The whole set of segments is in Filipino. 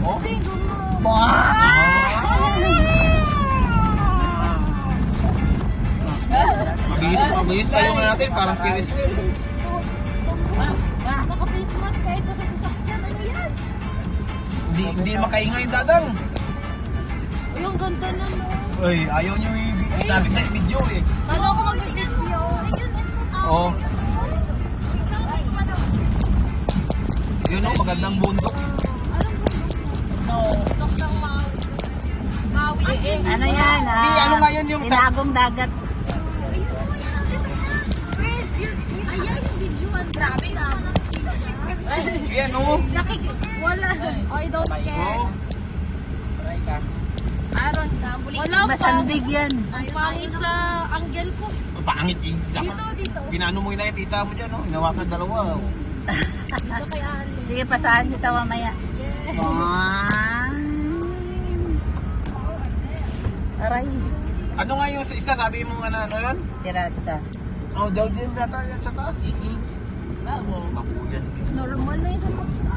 Oh? Kasi gumawa. Mabilis kayo nga natin, parang kiris. Naka-face mask kahit sa sasakyan. Ano yan? Hindi makaingay dadang. Uy, ang ganda na no. Uy, ayaw nyo sabi sa video eh. Paano ako mag-video? Oo. Yun o, magandang bundok. Maui. Ano yan? Hindi, ano nga yan yung sa... Inagong dagat. Ayan yung videoan. Grabe nga. Yan o. Wala. I don't care. Oo. Aaron, wala pa. Masandig yan. Ang pangit sa angle ko. Pangit eh. Dito. Pinaano mo yun tita mo dyan o. Hinawakan dalawa. Dito kay Ali. Sige, pasahan kita mamaya. Yes. Aray. Ano nga yung sa isa sabi mo nga na ano yun? Tiratsa. Oh, daw din data yan sa taas. Babo. Ako yan. Normal na yun sa makita.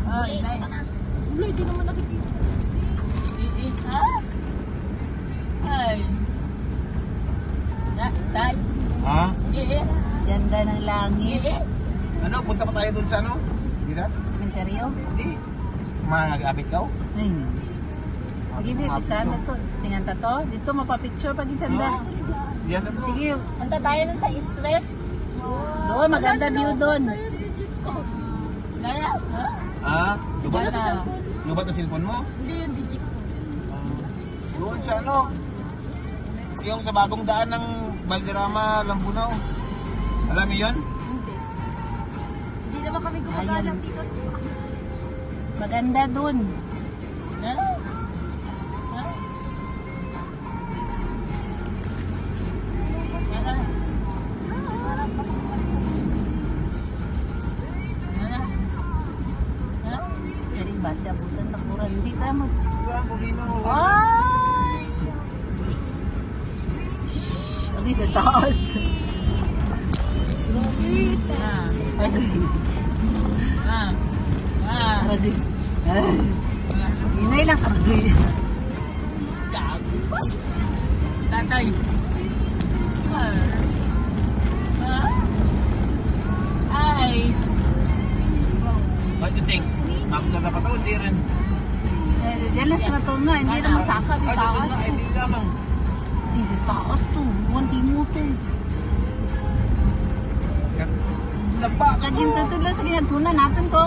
Ay, nice. Ulo, hindi naman nakikita. Ha? Ay. Tay. Ha? Ganda ng langit. Ano, punta pa tayo dun sa ano? Di ba? Sementeryo. Hindi. Mag-abit ka o? Ay. Sige, babe, listahan na to. Singan ta to. Dito, mapapicture pag insanda. Yan na to. Sige, punta tayo dun sa east-west. Doon, maganda view doon. Naya? Ah, Wala lubat sa na. cellphone. Lubat na cellphone mo? Hindi yung digit ko. Doon sa ano? Yung sa bagong daan ng Valderrama, Lambunaw. Alam mo yun? Hindi. Hindi naman kami gumagala dito. Maganda doon. Jadi basi abutan takuran di tamat. Ay! Abi ke taas. Aradi. Inay lang kargoy. Tatay. Ay. What do you think? Makakita pa to, hindi rin. Diyan lang sa nga, hindi na masaka di Ay, dito taas. nga, hindi lamang. Di taas to. Wanti mo to. Nagpa. Sa ginto lang sa ginatuna natin to.